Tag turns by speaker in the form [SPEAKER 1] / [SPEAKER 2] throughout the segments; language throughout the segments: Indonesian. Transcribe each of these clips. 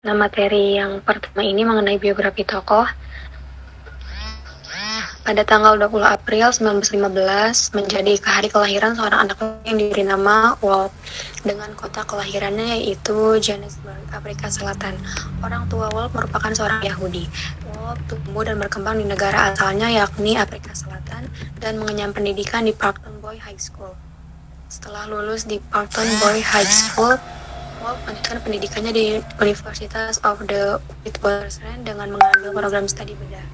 [SPEAKER 1] Nah, materi yang pertama ini mengenai biografi tokoh. Pada tanggal 20 April 1915 menjadi hari kelahiran seorang anak yang diberi nama Walt dengan kota kelahirannya yaitu Johannesburg, Afrika Selatan. Orang tua Walt merupakan seorang Yahudi. Walt tumbuh dan berkembang di negara asalnya yakni Afrika Selatan dan mengenyam pendidikan di Parkton Boys High School. Setelah lulus di Parkton Boys High School, Walt melanjutkan pendidikannya di University of the Witwatersrand dengan mengambil program studi bedah.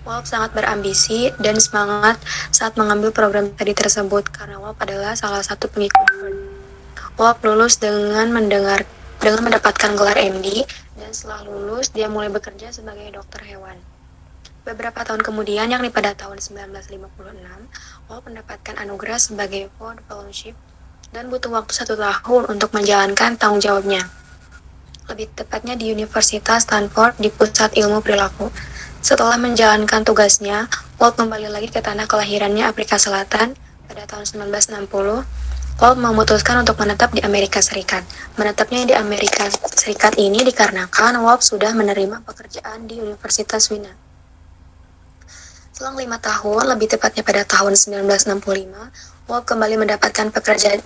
[SPEAKER 1] Walt sangat berambisi dan semangat saat mengambil program studi tersebut karena Walt adalah salah satu pengikut Ford. Walt lulus dengan mendapatkan gelar MD dan setelah lulus dia mulai bekerja sebagai dokter hewan. Beberapa tahun kemudian, yakni pada tahun 1956, Walt mendapatkan anugerah sebagai Ford Fellowship dan butuh waktu 1 tahun untuk menjalankan tanggung jawabnya. Lebih tepatnya di Universitas Stanford di Pusat Ilmu Perilaku. Setelah menjalankan tugasnya, Walt kembali lagi ke tanah kelahirannya Afrika Selatan pada tahun 1960. Walt memutuskan untuk menetap di Amerika Serikat. Menetapnya di Amerika Serikat ini dikarenakan Walt sudah menerima pekerjaan di Universitas Wina. Selang 5 tahun, lebih tepatnya pada tahun 1965, Walt kembali mendapatkan pekerjaan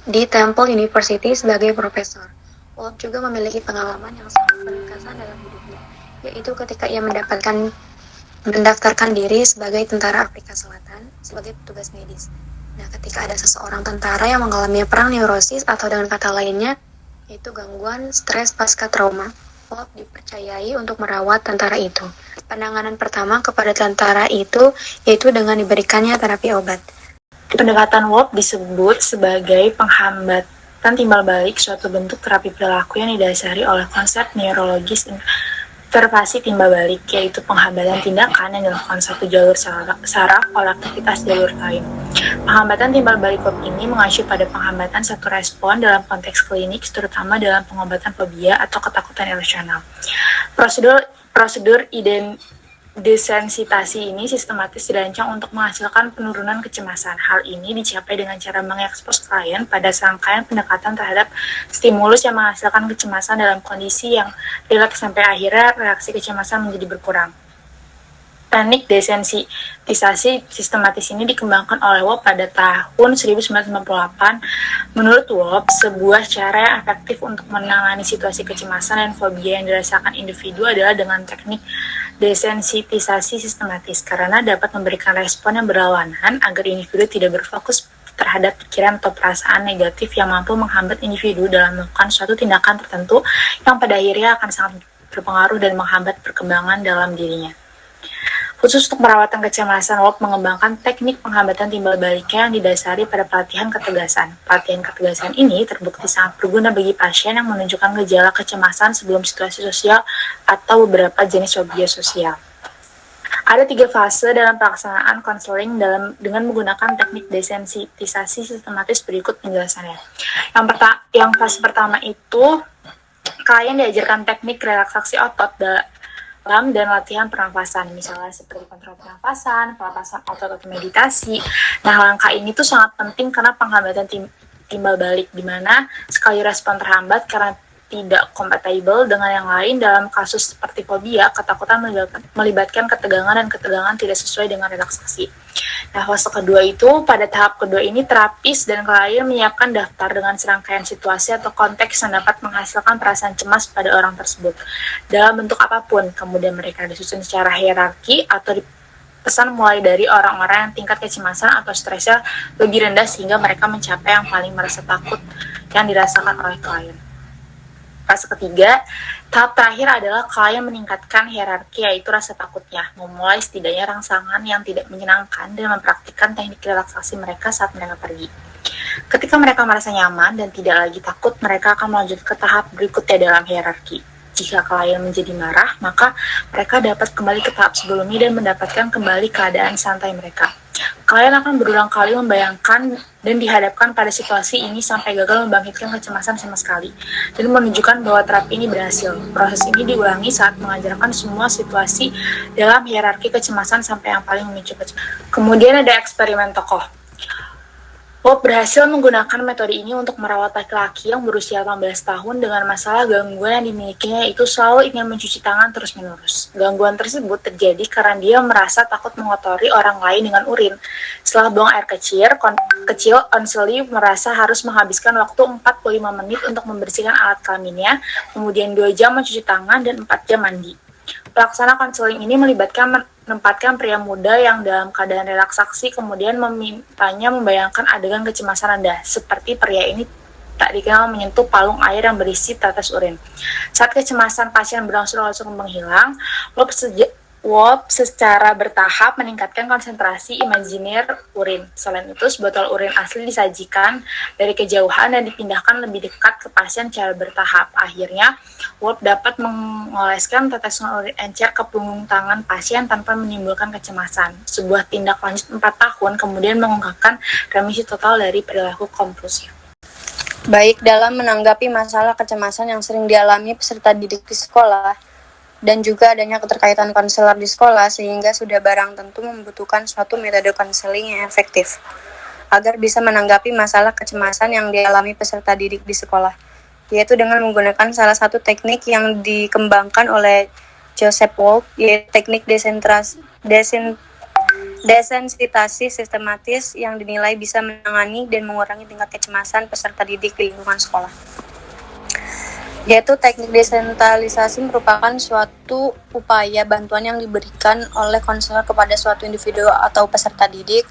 [SPEAKER 1] di Temple University sebagai profesor. Walt juga memiliki pengalaman yang sangat berkesan dalam hidupnya, yaitu ketika ia mendaftarkan diri sebagai tentara Afrika Selatan sebagai petugas medis. Nah, ketika ada seseorang tentara yang mengalami perang neurosis atau dengan kata lainnya, yaitu gangguan stres pasca trauma, Walt dipercayai untuk merawat tentara itu. Penanganan pertama kepada tentara itu yaitu dengan diberikannya terapi obat.
[SPEAKER 2] Pendekatan Walt disebut sebagai penghambatan timbal balik, suatu bentuk terapi perilaku yang didasari oleh konsep neurologis interpretasi timbal balik, yaitu penghambatan tindakan yang dilakukan satu jalur saraf oleh aktivitas jalur lain. Penghambatan timbal balik Walt ini mengacu pada penghambatan satu respon dalam konteks klinik, terutama dalam pengobatan fobia atau ketakutan irasional. Prosedur desensitasi ini sistematis dirancang untuk menghasilkan penurunan kecemasan. Hal ini dicapai dengan cara mengekspos klien pada serangkaian pendekatan terhadap stimulus yang menghasilkan kecemasan dalam kondisi yang rileks sampai akhirnya reaksi kecemasan menjadi berkurang. Teknik desensitisasi sistematis ini dikembangkan oleh Walt pada tahun 1998. Menurut Walt, sebuah cara yang efektif untuk menangani situasi kecemasan dan fobia yang dirasakan individu adalah dengan teknik desensitisasi sistematis, karena dapat memberikan respon yang berlawanan agar individu tidak berfokus terhadap pikiran atau perasaan negatif yang mampu menghambat individu dalam melakukan suatu tindakan tertentu yang pada akhirnya akan sangat berpengaruh dan menghambat perkembangan dalam dirinya. Khusus untuk perawatan kecemasan, Walt mengembangkan teknik penghambatan timbal baliknya yang didasari pada pelatihan ketegasan. Pelatihan ketegasan ini terbukti sangat berguna bagi pasien yang menunjukkan gejala kecemasan sebelum situasi sosial atau beberapa jenis fobia sosial. Ada 3 fase dalam pelaksanaan konseling dengan menggunakan teknik desensitisasi sistematis berikut penjelasannya. Yang fase pertama itu, klien diajarkan teknik relaksasi otot dalam dan latihan pernafasan, misalnya seperti kontrol pernafasan otot atau meditasi. Nah, langkah ini tuh sangat penting karena penghambatan timbal balik, di mana sekali respon terhambat karena tidak kompatibel dengan yang lain. Dalam kasus seperti fobia, ketakutan melibatkan ketegangan dan ketegangan tidak sesuai dengan relaksasi. Nah, fase kedua itu, pada tahap kedua ini terapis dan klien menyiapkan daftar dengan serangkaian situasi atau konteks yang dapat menghasilkan perasaan cemas pada orang tersebut dalam bentuk apapun. Kemudian mereka disusun secara hierarki atau dipesan mulai dari orang-orang yang tingkat kecemasan atau stresnya lebih rendah sehingga mereka mencapai yang paling merasa takut yang dirasakan oleh klien. Fase ketiga, tahap terakhir adalah klien meningkatkan hierarki, yaitu rasa takutnya, memulai setidaknya rangsangan yang tidak menyenangkan dan mempraktikkan teknik relaksasi mereka saat mereka pergi. Ketika mereka merasa nyaman dan tidak lagi takut, mereka akan melanjutkan ke tahap berikutnya dalam hierarki. Jika klien menjadi marah, maka mereka dapat kembali ke tahap sebelumnya dan mendapatkan kembali keadaan santai mereka. Klien akan berulang kali membayangkan dan dihadapkan pada situasi ini sampai gagal membangkitkan kecemasan sama sekali, dan menunjukkan bahwa terapi ini berhasil. Proses ini diulangi saat mengajarkan semua situasi dalam hierarki kecemasan sampai yang paling memicu kecemasan. Kemudian ada eksperimen tokoh. Bob berhasil menggunakan metode ini untuk merawat laki-laki yang berusia 18 tahun dengan masalah gangguan yang dimilikinya, yaitu selalu ingin mencuci tangan terus-menerus. Gangguan tersebut terjadi karena dia merasa takut mengotori orang lain dengan urin. Setelah buang air kecil, Onseli merasa harus menghabiskan waktu 45 menit untuk membersihkan alat kelaminnya, kemudian 2 jam mencuci tangan, dan 4 jam mandi. Pelaksana konseling ini menempatkan pria muda yang dalam keadaan relaksasi, kemudian memintanya membayangkan adegan kecemasan rendah, seperti pria ini tak dikenal menyentuh palung air yang berisi tetes urin. Saat kecemasan pasien berangsur-angsur menghilang, Wolf secara bertahap meningkatkan konsentrasi imajiner urin. Selain itu, sebotol urin asli disajikan dari kejauhan dan dipindahkan lebih dekat ke pasien secara bertahap. Akhirnya, Wolf dapat mengoleskan tetesan urin encer ke punggung tangan pasien tanpa menimbulkan kecemasan. Sebuah tindak lanjut 4 tahun kemudian mengungkapkan remisi total dari perilaku kompulsif.
[SPEAKER 1] Baik dalam menanggapi masalah kecemasan yang sering dialami peserta didik di sekolah, dan juga adanya keterkaitan konselor di sekolah, sehingga sudah barang tentu membutuhkan suatu metode konseling yang efektif agar bisa menanggapi masalah kecemasan yang dialami peserta didik di sekolah, yaitu dengan menggunakan salah satu teknik yang dikembangkan oleh Joseph Wolf, yaitu teknik desensitasi sistematis yang dinilai bisa menangani dan mengurangi tingkat kecemasan peserta didik di lingkungan sekolah. Yaitu teknik desentralisasi merupakan suatu upaya bantuan yang diberikan oleh konselor kepada suatu individu atau peserta didik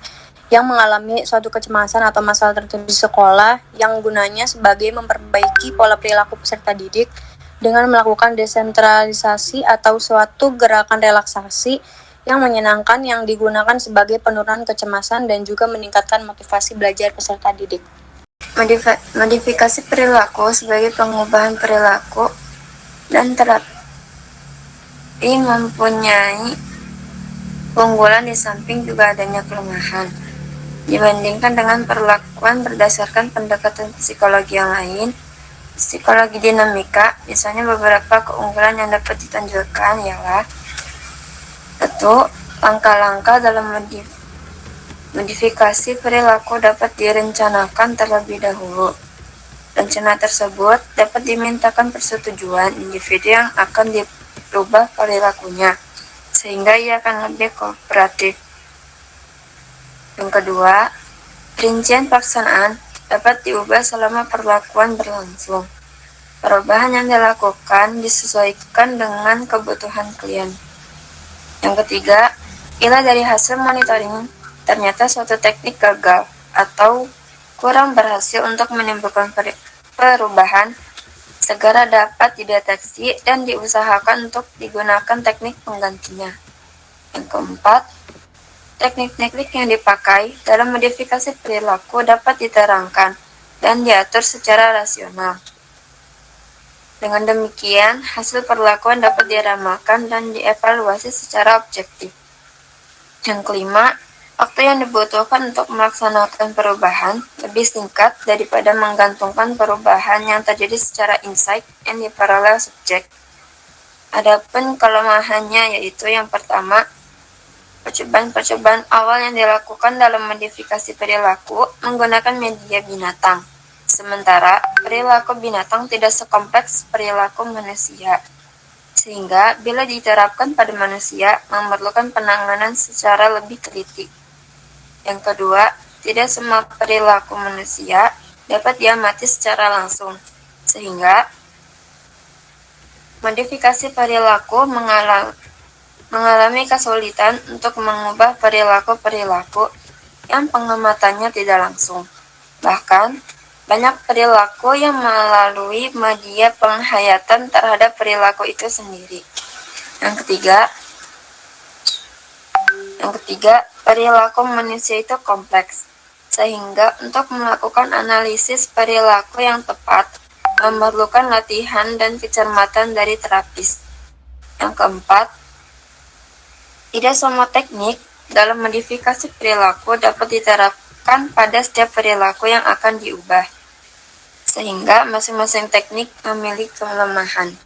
[SPEAKER 1] yang mengalami suatu kecemasan atau masalah tertentu di sekolah, yang gunanya sebagai memperbaiki pola perilaku peserta didik dengan melakukan desentralisasi atau suatu gerakan relaksasi yang menyenangkan yang digunakan sebagai penurunan kecemasan dan juga meningkatkan motivasi belajar peserta didik. Modifikasi perilaku sebagai pengubahan perilaku dan terapi mempunyai keunggulan di samping juga adanya kelemahan. Dibandingkan dengan perlakuan berdasarkan pendekatan psikologi yang lain, psikologi dinamika, misalnya beberapa keunggulan yang dapat ditunjukkan ialah: 1. Langkah-langkah dalam modifikasi perilaku dapat direncanakan terlebih dahulu. Rencana tersebut dapat dimintakan persetujuan individu yang akan dirubah perilakunya, sehingga ia akan lebih kooperatif. Yang kedua, rincian pelaksanaan dapat diubah selama perlakuan berlangsung. Perubahan yang dilakukan disesuaikan dengan kebutuhan klien. Yang ketiga, bila dari hasil monitoring ternyata suatu teknik gagal atau kurang berhasil untuk menimbulkan perubahan, segera dapat dideteksi dan diusahakan untuk digunakan teknik penggantinya. Yang keempat, teknik-teknik yang dipakai dalam modifikasi perilaku dapat diterangkan dan diatur secara rasional. Dengan demikian, hasil perlakuan dapat diramalkan dan dievaluasi secara objektif. Yang kelima, waktu yang dibutuhkan untuk melaksanakan perubahan lebih singkat daripada menggantungkan perubahan yang terjadi secara insight and di paralel subjek. Adapun kelemahannya yaitu yang pertama, percobaan awal yang dilakukan dalam modifikasi perilaku menggunakan media binatang, sementara perilaku binatang tidak sekompleks perilaku manusia, sehingga bila diterapkan pada manusia memerlukan penanganan secara lebih teliti. Yang kedua, tidak semua perilaku manusia dapat diamati secara langsung, sehingga modifikasi perilaku mengalami kesulitan untuk mengubah perilaku-perilaku yang pengamatannya tidak langsung. Bahkan, banyak perilaku yang melalui media penghayatan terhadap perilaku itu sendiri. Yang ketiga, perilaku manusia itu kompleks, sehingga untuk melakukan analisis perilaku yang tepat memerlukan latihan dan kecermatan dari terapis. Yang keempat, tidak semua teknik dalam modifikasi perilaku dapat diterapkan pada setiap perilaku yang akan diubah, sehingga masing-masing teknik memiliki kelemahan.